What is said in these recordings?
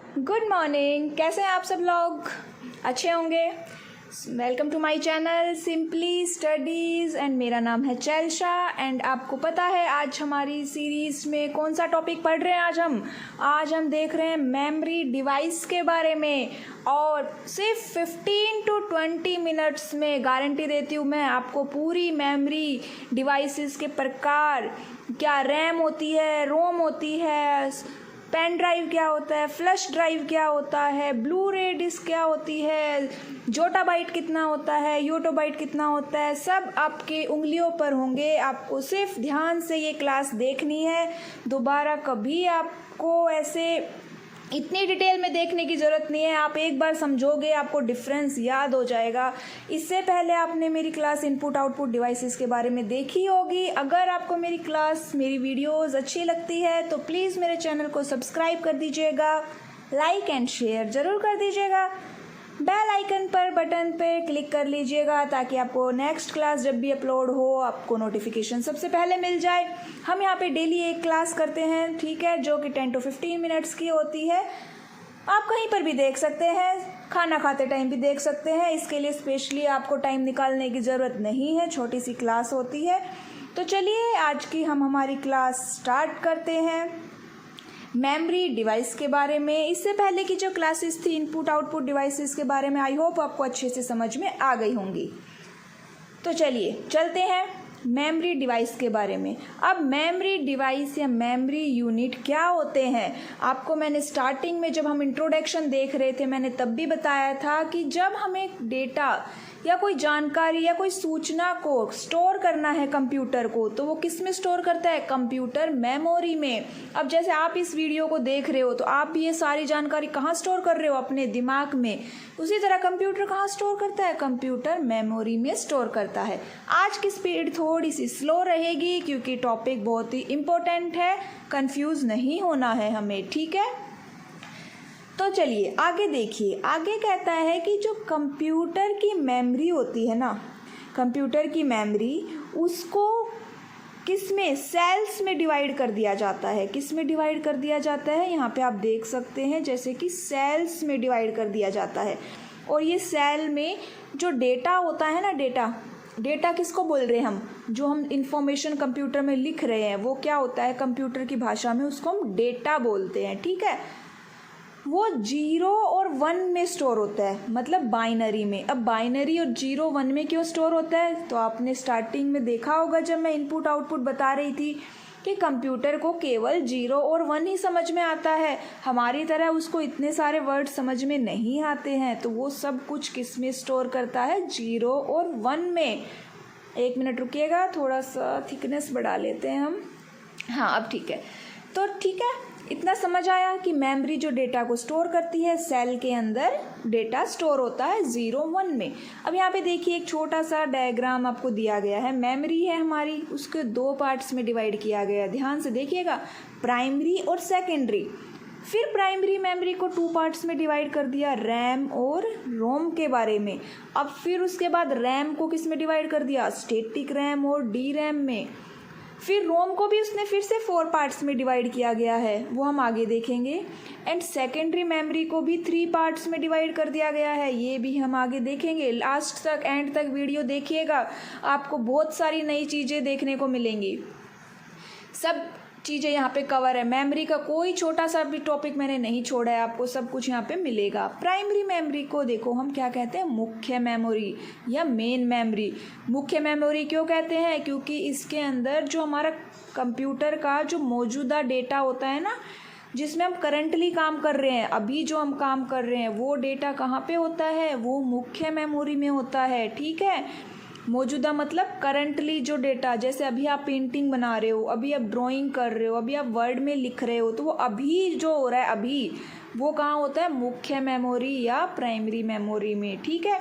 Good morning. कैसे हैं आप सब लोग? अच्छे होंगे। Welcome to my channel simply studies and मेरा नाम है चैल्शा। एंड आपको पता है आज हमारी सीरीज़ में कौन सा टॉपिक पढ़ रहे हैं? आज हम देख रहे हैं मेमोरी डिवाइस के बारे में। और सिर्फ 15 to 20 मिनट्स में गारंटी देती हूँ मैं आपको पूरी मेमोरी डिवाइसेस के प्रकार, क्या रैम होती है, रोम होती है, पेन ड्राइव क्या होता है, फ्लैश ड्राइव क्या होता है, ब्लू रे डिस्क क्या होती है, जोटाबाइट कितना होता है, योटोबाइट कितना होता है, सब आपके उंगलियों पर होंगे। आपको सिर्फ ध्यान से ये क्लास देखनी है। दोबारा कभी आपको ऐसे इतनी डिटेल में देखने की ज़रूरत नहीं है। आप एक बार समझोगे आपको डिफरेंस याद हो जाएगा। इससे पहले आपने मेरी क्लास इनपुट आउटपुट डिवाइसेस के बारे में देखी होगी। अगर आपको मेरी क्लास, मेरी वीडियोस अच्छी लगती है तो प्लीज़ मेरे चैनल को सब्सक्राइब कर दीजिएगा, लाइक एंड शेयर ज़रूर कर दीजिएगा। बेल आइकन पर बटन पे क्लिक कर लीजिएगा ताकि आपको नेक्स्ट क्लास जब भी अपलोड हो आपको नोटिफिकेशन सबसे पहले मिल जाए। हम यहाँ पे डेली एक क्लास करते हैं, ठीक है, जो कि 10 to 15 मिनट्स की होती है। आप कहीं पर भी देख सकते हैं, खाना खाते टाइम भी देख सकते हैं। इसके लिए स्पेशली आपको टाइम निकालने की ज़रूरत नहीं है, छोटी सी क्लास होती है। तो चलिए आज की हमारी क्लास स्टार्ट करते हैं मेमोरी डिवाइस के बारे में। इससे पहले की जो क्लासेस थी इनपुट आउटपुट डिवाइसेस के बारे में, आई होप आपको अच्छे से समझ में आ गई होंगी। तो चलिए चलते हैं मेमोरी डिवाइस के बारे में। अब मेमोरी डिवाइस या मेमोरी यूनिट क्या होते हैं, आपको मैंने स्टार्टिंग में जब हम इंट्रोडक्शन देख रहे थे मैंने तब भी बताया था कि जब हमें डेटा या कोई जानकारी या कोई सूचना को स्टोर करना है कंप्यूटर को, तो वो किस में स्टोर करता है? कंप्यूटर मेमोरी में। अब जैसे आप इस वीडियो को देख रहे हो तो आप भी ये सारी जानकारी कहाँ स्टोर कर रहे हो? अपने दिमाग में। उसी तरह कंप्यूटर कहाँ स्टोर करता है? कंप्यूटर मेमोरी में स्टोर करता है। आज की स्पीड थोड़ी सी स्लो रहेगी क्योंकि टॉपिक बहुत ही इम्पोर्टेंट है, कंफ्यूज नहीं होना है हमें, ठीक है? तो चलिए आगे देखिए। आगे कहता है कि जो कंप्यूटर की मेमोरी होती है ना, कंप्यूटर की मेमोरी, उसको किस में, सेल्स में डिवाइड कर दिया जाता है। किस में डिवाइड कर दिया जाता है? यहाँ पे आप देख सकते हैं जैसे कि सेल्स में डिवाइड कर दिया जाता है। और ये सेल में जो डेटा होता है ना, डेटा किसको बोल रहे हैं हम? जो हम इंफॉर्मेशन कंप्यूटर में लिख रहे हैं वो क्या होता है कंप्यूटर की भाषा में? उसको हम डेटा बोलते हैं, ठीक है। वो 0 और 1 में स्टोर होता है, मतलब बाइनरी में। अब बाइनरी और 0 1 में क्यों स्टोर होता है? तो आपने स्टार्टिंग में देखा होगा जब मैं इनपुट आउटपुट बता रही थी कि कंप्यूटर को केवल 0 और 1 ही समझ में आता है। हमारी तरह उसको इतने सारे वर्ड समझ में नहीं आते हैं। तो वो सब कुछ किस में स्टोर करता है? 0 और 1 में। 1 मिनट रुकिएगा, थोड़ा सा थिकनेस बढ़ा लेते हैं हम। हाँ अब ठीक है। तो ठीक है, इतना समझ आया कि मेमोरी जो डेटा को स्टोर करती है, सेल के अंदर डेटा स्टोर होता है 0 1 में। अब यहाँ पे देखिए एक छोटा सा डायग्राम आपको दिया गया है। मेमोरी है हमारी, उसके 2 पार्ट्स में डिवाइड किया गया है। ध्यान से देखिएगा, प्राइमरी और सेकेंडरी। फिर प्राइमरी मेमोरी को 2 पार्ट्स में डिवाइड कर दिया, रैम और रोम के बारे में। अब फिर उसके बाद रैम को किस में डिवाइड कर दिया? स्टैटिक रैम और डी रैम में। फिर रोम को भी उसने फिर से 4 पार्ट्स में डिवाइड किया गया है, वो हम आगे देखेंगे। एंड सेकेंडरी मेमोरी को भी 3 पार्ट्स में डिवाइड कर दिया गया है, ये भी हम आगे देखेंगे। लास्ट तक, एंड तक वीडियो देखिएगा, आपको बहुत सारी नई चीज़ें देखने को मिलेंगी। सब चीज़ें यहाँ पे कवर है। मेमोरी का कोई छोटा सा भी टॉपिक मैंने नहीं छोड़ा है, आपको सब कुछ यहाँ पे मिलेगा। प्राइमरी मेमोरी को देखो हम क्या कहते हैं? मुख्य मेमोरी या मेन मेमोरी। मुख्य मेमोरी क्यों कहते हैं? क्योंकि इसके अंदर जो हमारा कंप्यूटर का जो मौजूदा डेटा होता है ना, जिसमें हम करंटली काम कर रहे हैं, अभी जो हम काम कर रहे हैं, वो डेटा कहाँ पे होता है? वो मुख्य मेमोरी में होता है, ठीक है। मौजूदा मतलब करंटली जो डेटा, जैसे अभी आप पेंटिंग बना रहे हो, अभी आप ड्राइंग कर रहे हो, अभी आप वर्ड में लिख रहे हो, तो वो अभी जो हो रहा है अभी, वो कहाँ होता है? मुख्य मेमोरी या प्राइमरी मेमोरी में, ठीक है।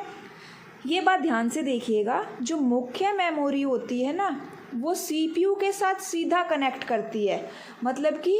ये बात ध्यान से देखिएगा, जो मुख्य मेमोरी होती है ना, वो सीपीयू के साथ सीधा कनेक्ट करती है। मतलब कि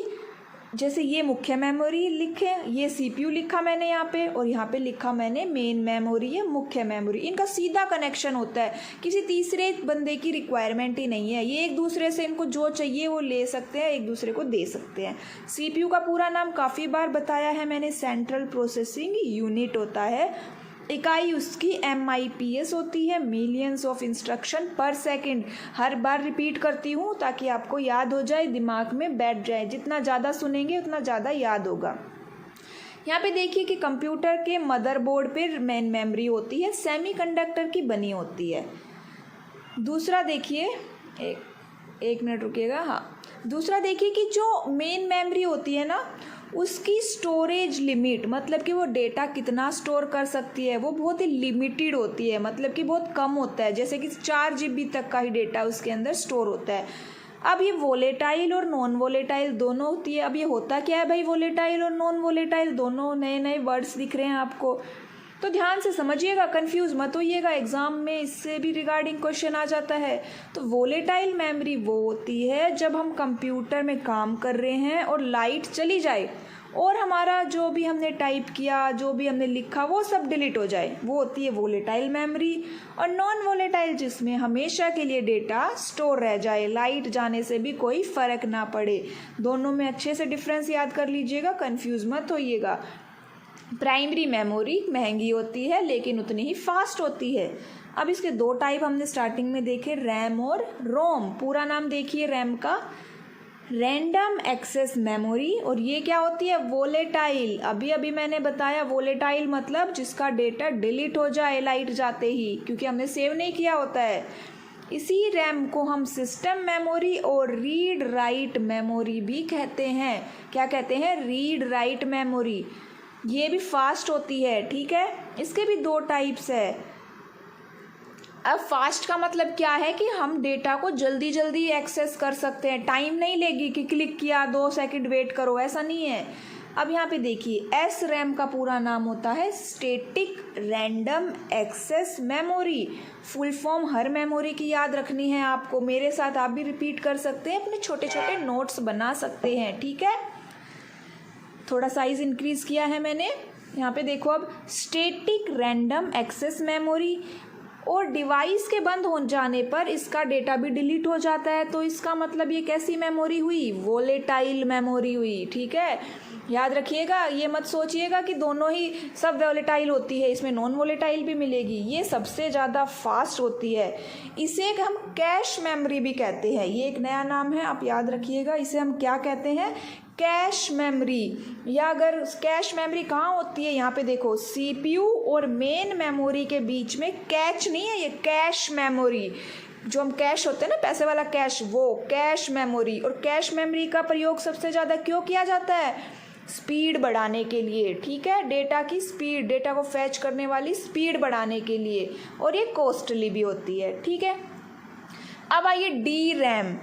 जैसे ये मुख्य मेमोरी लिखे, ये सीपीयू लिखा मैंने यहाँ पे, और यहाँ पे लिखा मैंने मेन मेमोरी है, मुख्य मेमोरी। इनका सीधा कनेक्शन होता है, किसी तीसरे बंदे की रिक्वायरमेंट ही नहीं है। ये एक दूसरे से इनको जो चाहिए वो ले सकते हैं, एक दूसरे को दे सकते हैं। सीपीयू का पूरा नाम काफ़ी बार बताया है मैंने, सेंट्रल प्रोसेसिंग यूनिट होता है। इकाई उसकी MIPS होती है, मिलियंस ऑफ इंस्ट्रक्शन पर सेकंड। हर बार रिपीट करती हूँ ताकि आपको याद हो जाए, दिमाग में बैठ जाए। जितना ज़्यादा सुनेंगे उतना ज़्यादा याद होगा। यहाँ पे देखिए कि कंप्यूटर के मदरबोर्ड पे मेन मेमोरी होती है, सेमीकंडक्टर की बनी होती है। दूसरा देखिए, एक मिनट रुकिएगा। हाँ, दूसरा देखिए कि जो मेन मेमोरी होती है ना, उसकी स्टोरेज लिमिट, मतलब कि वो डेटा कितना स्टोर कर सकती है, वो बहुत ही लिमिटेड होती है, मतलब कि बहुत कम होता है। जैसे कि 4 GB तक का ही डेटा उसके अंदर स्टोर होता है। अब ये वोलेटाइल और नॉन वोलेटाइल दोनों होती है। अब ये होता क्या है भाई, वोलेटाइल और नॉन वोलेटाइल दोनों नए नए वर्ड्स दिख रहे हैं आपको, तो ध्यान से समझिएगा, कंफ्यूज मत होइएगा। एग्जाम में इससे भी रिगार्डिंग क्वेश्चन आ जाता है। तो वोलेटाइल मेमोरी वो होती है जब हम कंप्यूटर में काम कर रहे हैं और लाइट चली जाए और हमारा जो भी हमने टाइप किया, जो भी हमने लिखा, वो सब डिलीट हो जाए, वो होती है वोलेटाइल मेमोरी। और नॉन वोलेटाइल जिसमें हमेशा के लिए डेटा स्टोर रह जाए, लाइट जाने से भी कोई फ़र्क ना पड़े। दोनों में अच्छे से डिफरेंस याद कर लीजिएगा, कंफ्यूज मत होइएगा। प्राइमरी मेमोरी महंगी होती है लेकिन उतनी ही फास्ट होती है। अब इसके 2 टाइप हमने स्टार्टिंग में देखे, रैम और रोम। पूरा नाम देखिए रैम का, रैंडम एक्सेस मेमोरी। और ये क्या होती है, वोलेटाइल। अभी अभी मैंने बताया वोलेटाइल मतलब जिसका डेटा डिलीट हो जाए लाइट जाते ही, क्योंकि हमने सेव नहीं किया होता है। इसी रैम को हम सिस्टम मेमोरी और रीड राइट मेमोरी भी कहते हैं। क्या कहते हैं, रीड राइट मेमोरी। ये भी फास्ट होती है, ठीक है। इसके भी 2 टाइप्स है। अब फास्ट का मतलब क्या है कि हम डेटा को जल्दी जल्दी एक्सेस कर सकते हैं, टाइम नहीं लेगी कि क्लिक किया 2 सेकंड वेट करो, ऐसा नहीं है। अब यहाँ पे देखिए, SRAM का पूरा नाम होता है static random access memory. Full form हर मेमोरी की याद रखनी है आपको, मेरे साथ आप भी रिपीट कर सकते हैं, अपने छोटे छोटे नोट्स बना सकते हैं, ठीक है। थोड़ा साइज इंक्रीज किया है मैंने, यहाँ पे देखो। अब स्टैटिक रैंडम एक्सेस मेमोरी, और डिवाइस के बंद हो जाने पर इसका डेटा भी डिलीट हो जाता है, तो इसका मतलब ये कैसी मेमोरी हुई, वोलेटाइल मेमोरी हुई, ठीक है। याद रखिएगा, ये मत सोचिएगा कि दोनों ही सब वोलेटाइल होती है, इसमें नॉन वोलेटाइल भी मिलेगी। ये सबसे ज़्यादा फास्ट होती है। इसे हम कैश मेमोरी भी कहते हैं, ये एक नया नाम है, आप याद रखिएगा। इसे हम क्या कहते हैं, कैश मेमोरी। या अगर कैश मेमोरी कहाँ होती है, यहाँ पे देखो, CPU और मेन मेमोरी के बीच में कैच नहीं है, ये कैश मेमोरी। जो हम कैश होते हैं ना, पैसे वाला कैश, वो कैश मेमोरी। और कैश मेमोरी का प्रयोग सबसे ज़्यादा क्यों किया जाता है, स्पीड बढ़ाने के लिए, ठीक है। डेटा की स्पीड, डेटा को फैच करने वाली स्पीड बढ़ाने के लिए, और ये कॉस्टली भी होती है, ठीक है। अब आइए DRAM।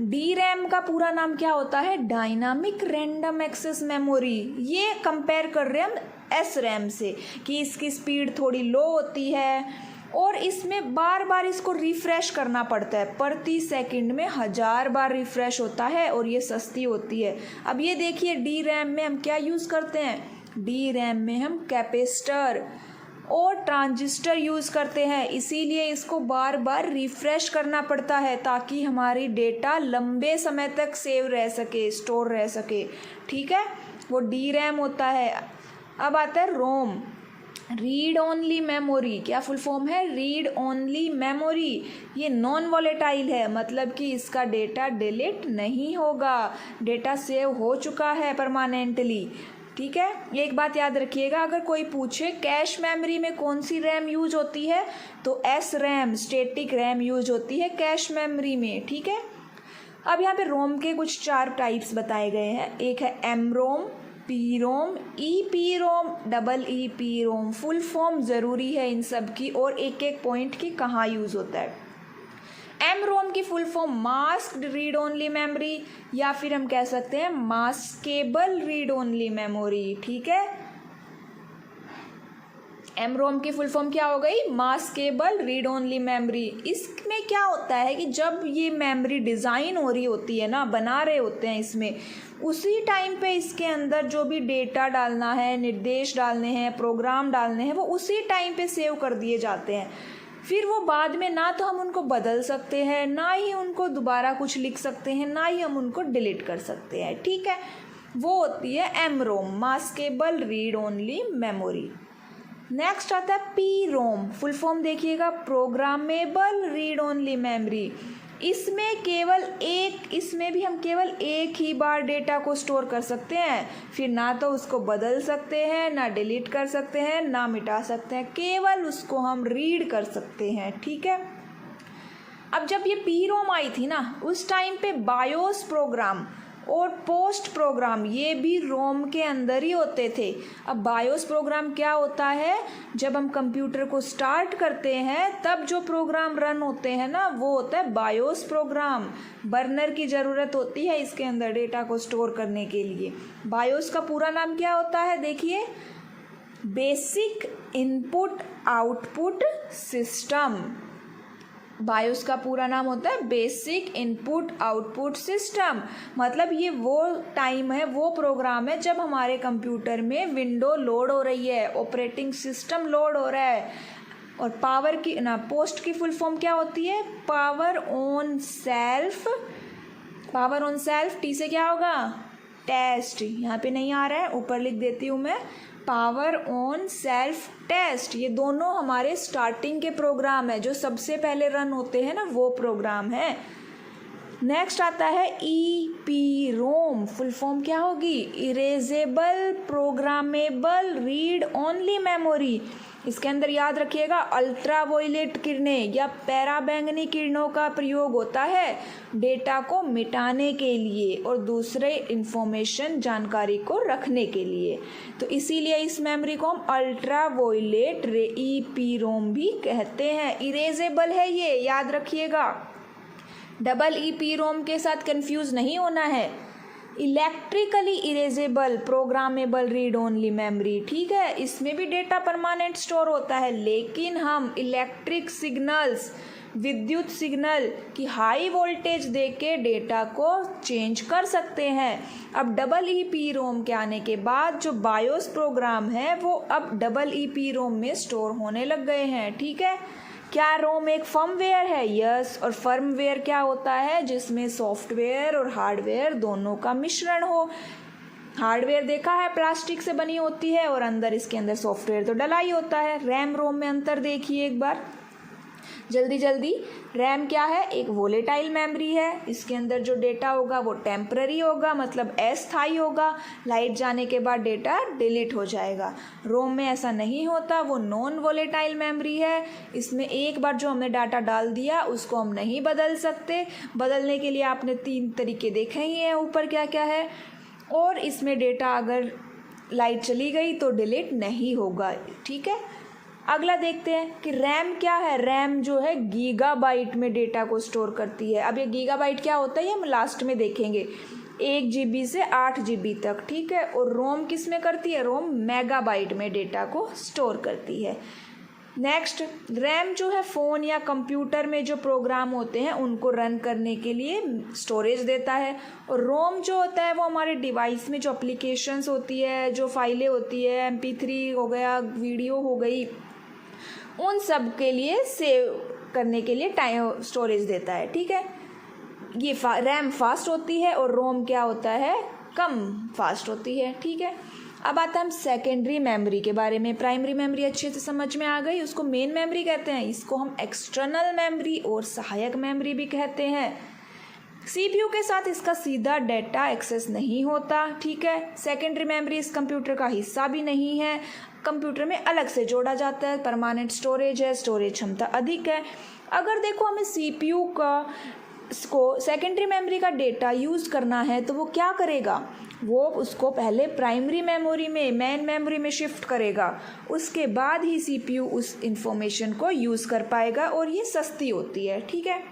DRAM का पूरा नाम क्या होता है, डायनामिक रैंडम एक्सेस मेमोरी। ये कंपेयर कर रहे हैं हम SRAM से, कि इसकी स्पीड थोड़ी लो होती है और इसमें बार बार इसको रिफ्रेश करना पड़ता है, प्रति सेकंड में 1000 बार रिफ्रेश होता है, और ये सस्ती होती है। अब ये देखिए, DRAM में हम क्या यूज़ करते हैं, DRAM में हम कैपेसिटर और ट्रांजिस्टर यूज़ करते हैं, इसीलिए इसको बार बार रिफ्रेश करना पड़ता है ताकि हमारी डेटा लंबे समय तक सेव रह सके, स्टोर रह सके, ठीक है। वो DRAM होता है। अब आता है रोम, रीड ओनली मेमोरी। क्या फुल फॉर्म है, रीड ओनली मेमोरी। ये नॉन वॉलेटाइल है, मतलब कि इसका डेटा डिलीट नहीं होगा, डेटा सेव हो चुका है परमानेंटली, ठीक है। एक बात याद रखिएगा, अगर कोई पूछे कैश मेमोरी में कौन सी रैम यूज होती है, तो SRAM स्टैटिक रैम यूज होती है कैश मेमोरी में, ठीक है। अब यहाँ पे रोम के कुछ 4 टाइप्स बताए गए हैं। एक है MROM, PROM, EPROM, EEPROM। Full form ज़रूरी है इन सब की, और एक एक पॉइंट की कहाँ यूज़ होता है। MROM की full form masked read only memory, या फिर हम कह सकते हैं मास्केबल रीड ओनली मेमोरी, ठीक है। एम रोम की फुल फॉर्म क्या हो गई, मास्केबल रीड ओनली मेमोरी। इसमें क्या होता है कि जब ये मेमोरी डिज़ाइन हो रही होती है ना, बना रहे होते हैं इसमें, उसी टाइम पे इसके अंदर जो भी डेटा डालना है, निर्देश डालने हैं, प्रोग्राम डालने हैं, वो उसी टाइम पे सेव कर दिए जाते हैं। फिर वो बाद में ना तो हम उनको बदल सकते हैं, ना ही उनको दोबारा कुछ लिख सकते हैं, ना ही हम उनको डिलीट कर सकते हैं। ठीक है, वो होती है M ROM, maskable read only memory. Next आता है पी रोम, फुल फॉर्म देखिएगा, प्रोग्रामेबल रीड ओनली मेमोरी। इसमें भी हम केवल एक ही बार डेटा को स्टोर कर सकते हैं, फिर ना तो उसको बदल सकते हैं, ना डिलीट कर सकते हैं, ना मिटा सकते हैं, केवल उसको हम रीड कर सकते हैं। ठीक है, अब जब ये पी रोम आई थी ना, उस टाइम पे बायोस प्रोग्राम और पोस्ट प्रोग्राम ये भी रोम के अंदर ही होते थे। अब बायोस प्रोग्राम क्या होता है, जब हम कंप्यूटर को स्टार्ट करते हैं तब जो प्रोग्राम रन होते हैं ना, वो होता है बायोस प्रोग्राम। बर्नर की ज़रूरत होती है इसके अंदर डेटा को स्टोर करने के लिए। बायोस का पूरा नाम क्या होता है, देखिए, basic input output system. BIOS का पूरा नाम होता है बेसिक इनपुट आउटपुट सिस्टम। मतलब ये वो टाइम है, वो प्रोग्राम है जब हमारे कंप्यूटर में विंडो लोड हो रही है, ऑपरेटिंग सिस्टम लोड हो रहा है। और पावर की ना, पोस्ट की फुल फॉर्म क्या होती है, power on self. Power on self T से क्या होगा, टेस्ट। यहाँ पे नहीं आ रहा है, ऊपर लिख देती हूँ मैं, पावर ऑन सेल्फ टेस्ट। ये दोनों हमारे स्टार्टिंग के प्रोग्राम है, जो सबसे पहले रन होते हैं ना, वो प्रोग्राम है। नेक्स्ट आता है E P ROM, full form क्या होगी, erasable programmable read only memory. इसके अंदर याद रखिएगा, अल्ट्रावायलेट किरणें या पैराबैंगनी किरणों का प्रयोग होता है डेटा को मिटाने के लिए और दूसरे इंफॉर्मेशन जानकारी को रखने के लिए। तो इसीलिए इस मेमोरी को हम अल्ट्रावायलेट ई-पी रोम भी कहते हैं। इरेजेबल है ये, याद रखिएगा, डबल ई-पी रोम के साथ कंफ्यूज नहीं होना है। Electrically erasable programmable read only memory, ठीक है, इसमें भी डेटा परमानेंट स्टोर होता है, लेकिन हम इलेक्ट्रिक सिग्नल्स, विद्युत सिग्नल की हाई वोल्टेज देके डेटा को चेंज कर सकते हैं। अब डबल ई-पी रोम के आने के बाद जो बायोस प्रोग्राम है वो अब डबल ई-पी रोम में स्टोर होने लग गए हैं। ठीक है, क्या रोम एक फर्मवेयर है, यस। और फर्मवेयर क्या होता है, जिसमें सॉफ्टवेयर और हार्डवेयर दोनों का मिश्रण हो। हार्डवेयर देखा है प्लास्टिक से बनी होती है और अंदर इसके अंदर सॉफ्टवेयर तो डला ही होता है। रैम रोम में अंतर देखिए एक बार जल्दी जल्दी। रैम क्या है, एक वोलेटाइल मेमोरी है, इसके अंदर जो डेटा होगा वो टेम्पररी होगा, मतलब अस्थायी होगा, लाइट जाने के बाद डेटा डिलीट हो जाएगा। रोम में ऐसा नहीं होता, वो नॉन वोलेटाइल मेमोरी है। इसमें एक बार जो हमने डाटा डाल दिया उसको हम नहीं बदल सकते। बदलने के लिए आपने 3 तरीके देखे ही हैं ऊपर क्या क्या है। और इसमें डेटा अगर लाइट चली गई तो डिलीट नहीं होगा। ठीक है, अगला देखते हैं कि रैम क्या है। रैम जो है गीगाबाइट में डेटा को स्टोर करती है। अब ये गीगाबाइट क्या होता है ये हम लास्ट में देखेंगे, 1 GB से 8 GB तक। ठीक है, और रोम किस में करती है, रोम मेगाबाइट में डेटा को स्टोर करती है। नेक्स्ट, रैम जो है फ़ोन या कंप्यूटर में जो प्रोग्राम होते हैं उनको रन करने के लिए स्टोरेज देता है। और रोम जो होता है वो हमारे डिवाइस में जो एप्लीकेशंस होती है, जो फाइलें होती है, MP3 हो गया, वीडियो हो गई, उन सब के लिए सेव करने के लिए टाइम स्टोरेज देता है। ठीक है, ये रैम फास्ट होती है और रोम क्या होता है, कम फास्ट होती है। ठीक है, अब आता है हम सेकेंडरी मेमोरी के बारे में। प्राइमरी मेमोरी अच्छे से समझ में आ गई, उसको मेन मेमोरी कहते हैं। इसको हम एक्सटर्नल मेमोरी और सहायक मेमोरी भी कहते हैं। CPU के साथ इसका सीधा डेटा एक्सेस नहीं होता। ठीक है, सेकेंडरी मेमोरी इस कंप्यूटर का हिस्सा भी नहीं है, कंप्यूटर में अलग से जोड़ा जाता है, परमानेंट स्टोरेज है, स्टोरेज क्षमता अधिक है। अगर देखो हमें CPU को सेकेंडरी मेमोरी का डेटा यूज़ करना है तो वो क्या करेगा, वो उसको पहले प्राइमरी मेमोरी में, मेन मेमोरी में शिफ्ट करेगा, उसके बाद ही CPU उस इंफॉर्मेशन को यूज़ कर पाएगा और ये सस्ती होती है। ठीक है,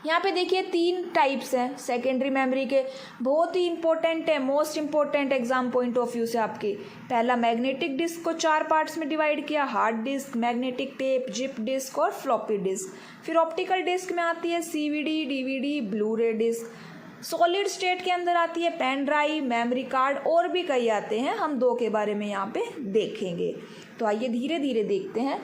यहाँ पे देखिए 3 टाइप्स हैं सेकेंडरी मेमोरी के, बहुत ही इंपॉर्टेंट है, most important exam point of view से आपकी। पहला मैग्नेटिक डिस्क को 4 पार्ट्स में डिवाइड किया, hard disk, magnetic tape, zip disk और फ्लॉपी डिस्क। फिर ऑप्टिकल डिस्क में आती है सीवीडी, डीवीडी, ब्लू रे डिस्क। सॉलिड स्टेट के अंदर आती है पेन ड्राइव, मेमोरी कार्ड और भी कई आते हैं, हम 2 के बारे में यहाँ पे देखेंगे। तो आइए धीरे धीरे देखते हैं।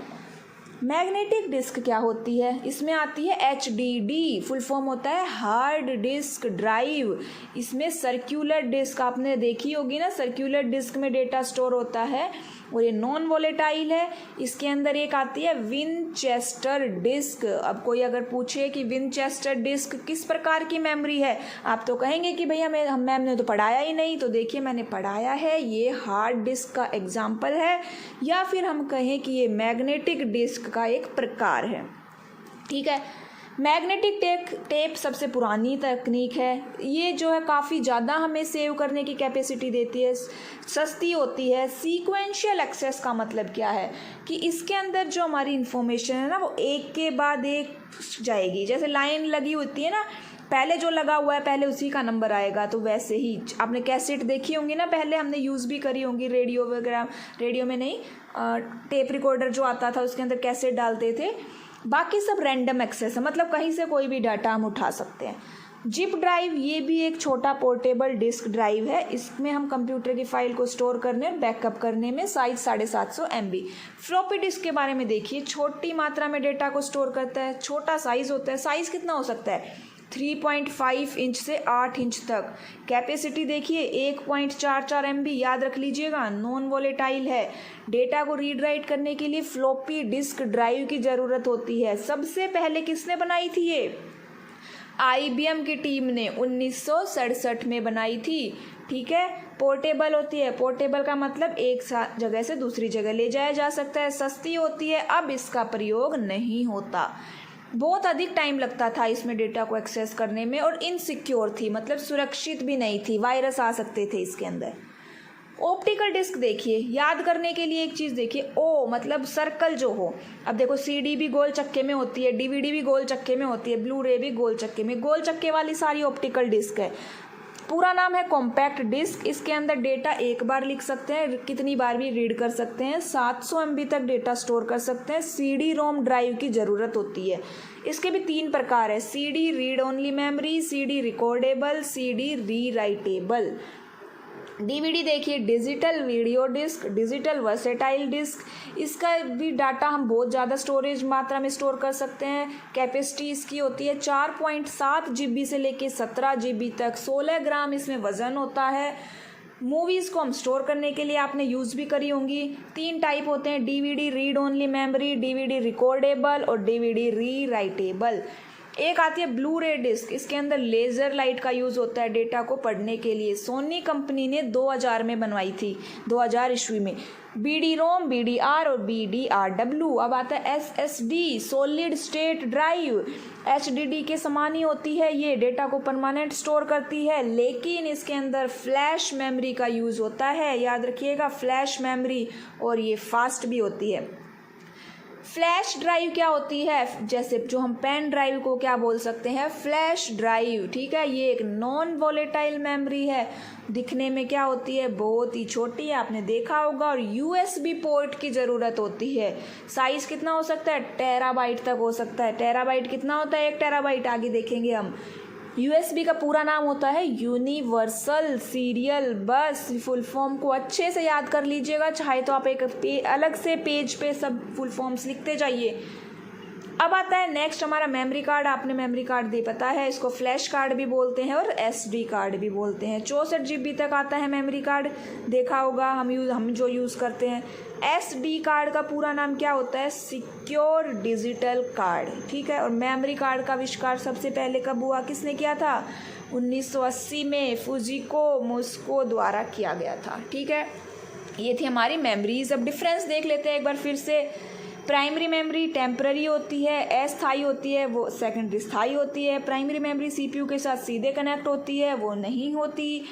मैग्नेटिक डिस्क क्या होती है, इसमें आती है HDD, फुल फॉर्म होता है हार्ड डिस्क ड्राइव। इसमें सर्कुलर डिस्क आपने देखी होगी ना, सर्कुलर डिस्क में डेटा स्टोर होता है और ये नॉन वोलेटाइल है। इसके अंदर एक आती है विनचेस्टर डिस्क। अब कोई अगर पूछे कि विनचेस्टर डिस्क किस प्रकार की मेमोरी है, आप तो कहेंगे कि भैया मैम ने तो पढ़ाया ही नहीं। तो देखिए मैंने पढ़ाया है, ये हार्ड डिस्क का एग्जाम्पल है, या फिर हम कहें कि ये मैग्नेटिक डिस्क का एक प्रकार है। ठीक है, मैग्नेटिक टेप सबसे पुरानी तकनीक है। ये जो है काफ़ी ज़्यादा हमें सेव करने की कैपेसिटी देती है, सस्ती होती है। सीक्वेंशियल एक्सेस का मतलब क्या है कि इसके अंदर जो हमारी इंफॉर्मेशन है ना, वो एक के बाद एक जाएगी। जैसे लाइन लगी होती है ना, पहले जो लगा हुआ है पहले उसी का नंबर आएगा। तो वैसे ही आपने कैसेट देखी होंगी ना, पहले हमने यूज़ भी करी होंगी, रेडियो वगैरह, रेडियो में नहीं, टेप रिकॉर्डर जो आता था उसके अंदर कैसेट डालते थे। बाकी सब रैंडम एक्सेस है, मतलब कहीं से कोई भी डाटा हम उठा सकते हैं। जिप ड्राइव ये भी एक छोटा पोर्टेबल डिस्क ड्राइव है। इसमें हम कंप्यूटर की फाइल को स्टोर करने और बैकअप करने में साइज 750 MB। फ्लॉपी डिस्क के बारे में देखिए, छोटी मात्रा में डेटा को स्टोर करता है, छोटा साइज होता है। साइज कितना हो सकता है, 3.5 इंच से 8 इंच तक। कैपेसिटी देखिए 1.44 MB, याद रख लीजिएगा, नॉन वोलेटाइल है। डेटा को रीड राइट करने के लिए फ्लॉपी डिस्क ड्राइव की ज़रूरत होती है। सबसे पहले किसने बनाई थी ये, IBM की टीम ने 1967 में बनाई थी। ठीक है, पोर्टेबल होती है, पोर्टेबल का मतलब एक जगह से दूसरी जगह ले जाया जा सकता है, सस्ती होती है। अब इसका प्रयोग नहीं होता, बहुत अधिक टाइम लगता था इसमें डेटा को एक्सेस करने में, और इनसिक्योर थी, मतलब सुरक्षित भी नहीं थी, वायरस आ सकते थे इसके अंदर। ऑप्टिकल डिस्क देखिए, याद करने के लिए एक चीज़ देखिए, ओ मतलब सर्कल जो हो। अब देखो CD भी गोल चक्के में होती है, DVD भी गोल चक्के में होती है, ब्लू रे भी गोल चक्के में, गोल चक्के वाली सारी ऑप्टिकल डिस्क है। पूरा नाम है कॉम्पैक्ट डिस्क। इसके अंदर डेटा एक बार लिख सकते हैं, कितनी बार भी रीड कर सकते हैं, 700 MB तक डेटा स्टोर कर सकते हैं। CD-ROM ड्राइव की ज़रूरत होती है। इसके भी 3 प्रकार है, CD read only memory, CD recordable, CD rewritable. DVD देखिए, digital video disc, digital versatile disc. इसका भी डाटा हम बहुत ज़्यादा स्टोरेज मात्रा में स्टोर कर सकते हैं। कैपेसिटी इसकी होती है 4.7 GB से लेके 17 GB तक। 16 ग्राम इसमें वज़न होता है। मूवीज़ को हम स्टोर करने के लिए आपने यूज़ भी करी होंगी। 3 टाइप होते हैं, DVD read only memory, DVD recordable और DVD री राइटेबल। एक आती है ब्लू रे डिस्क, इसके अंदर लेज़र लाइट का यूज़ होता है डेटा को पढ़ने के लिए। सोनी कंपनी ने 2000 में बनवाई थी, 2000 ईस्वी में। BD-ROM, BDR और BDRW। अब आता है SSD, solid state drive. HDD के समान ही होती है, ये डेटा को परमानेंट स्टोर करती है, लेकिन इसके अंदर फ्लैश मेमोरी का यूज़ होता है, याद रखिएगा, फ्लैश मेमोरी, और ये फास्ट भी होती है। फ्लैश ड्राइव क्या होती है, जैसे जो हम पेन ड्राइव को क्या बोल सकते हैं, फ्लैश ड्राइव। ठीक है, ये एक नॉन वोलेटाइल मेमोरी है, दिखने में क्या होती है, बहुत ही छोटी है, आपने देखा होगा, और USB पोर्ट की ज़रूरत होती है। साइज़ कितना हो सकता है, टेराबाइट तक हो सकता है। टेराबाइट कितना होता है, 1 टेराबाइट आगे देखेंगे हम। USB का पूरा नाम होता है यूनिवर्सल सीरियल बस। फुल फॉर्म को अच्छे से याद कर लीजिएगा, चाहे तो आप एक अलग से पेज पे सब फुल फॉर्म्स लिखते जाइए। अब आता है नेक्स्ट हमारा मेमोरी कार्ड। आपने मेमोरी कार्ड दे पता है, इसको फ्लैश कार्ड भी बोलते हैं और SD कार्ड भी बोलते हैं। 64 GB तक आता है मेमोरी कार्ड, देखा होगा हम जो यूज़ करते हैं। SD कार्ड का पूरा नाम क्या होता है, सिक्योर डिजिटल कार्ड। ठीक है, और मेमोरी कार्ड का आविष्कार सबसे पहले कब हुआ, किसने किया था, 1980 में फुजिको मोस्को द्वारा किया गया था। ठीक है, ये थी हमारी मेमोरीज। अब डिफरेंस देख लेते हैं एक बार फिर से। प्राइमरी मेमोरी टेम्पररी होती है, अस्थायी होती है, वो सेकेंडरी स्थायी होती है। प्राइमरी मेमोरी CPU के साथ सीधे कनेक्ट होती है, वो नहीं होती।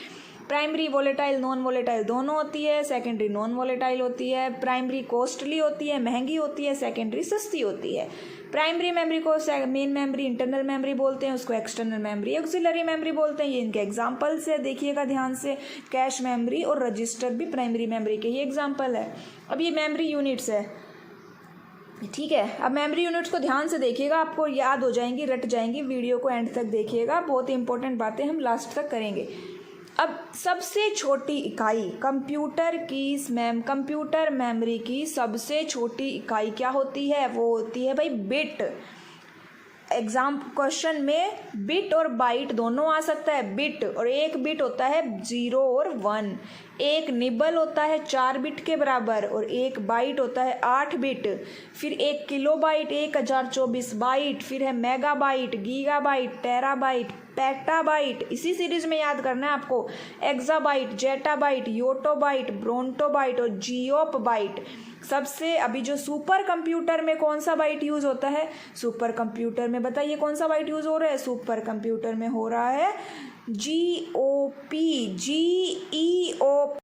प्राइमरी वोलेटाइल नॉन वोलेटाइल दोनों होती है, सेकेंडरी नॉन वोलेटाइल होती है। प्राइमरी कॉस्टली होती है, महंगी होती है, सेकेंडरी सस्ती होती है। प्राइमरी मेमोरी को मेन मेमोरी इंटरनल मेमोरी बोलते हैं, उसको एक्सटर्नल मेमोरी ऑक्सिलरी मेमोरी बोलते हैं। ये इनके एग्जांपल्स है, देखिएगा ध्यान से। कैश मेमोरी और रजिस्टर भी प्राइमरी मेमोरी के ही एग्जांपल है। अब ये मेमोरी यूनिट्स है, ठीक है। अब मेमोरी यूनिट्स को ध्यान से देखिएगा, आपको याद हो जाएंगी, रट जाएंगी। वीडियो को एंड तक देखिएगा, बहुत ही इंपॉर्टेंट बातें हम लास्ट तक करेंगे। अब सबसे छोटी इकाई कंप्यूटर मेमोरी की सबसे छोटी इकाई क्या होती है? वो होती है भाई बिट। एग्जाम क्वेश्चन में बिट और बाइट दोनों आ सकता है। बिट, और एक बिट होता है 0 और 1। एक निबल होता है 4 बिट के बराबर, और एक बाइट होता है 8 बिट। फिर एक किलोबाइट 1024 बाइट, फिर है मेगाबाइट, गीगाबाइट, टेराबाइट, पेटाबाइट। इसी सीरीज में याद करना है आपको। एक्साबाइट, जेटाबाइट, योटोबाइट, ब्रोंटोबाइट और जियोपबाइट। सबसे अभी जो सुपर कंप्यूटर में कौन सा बाइट यूज होता है? सुपर कंप्यूटर में बताइए कौन सा बाइट यूज हो रहा है? सुपर कंप्यूटर में हो रहा है GOP, GEOP।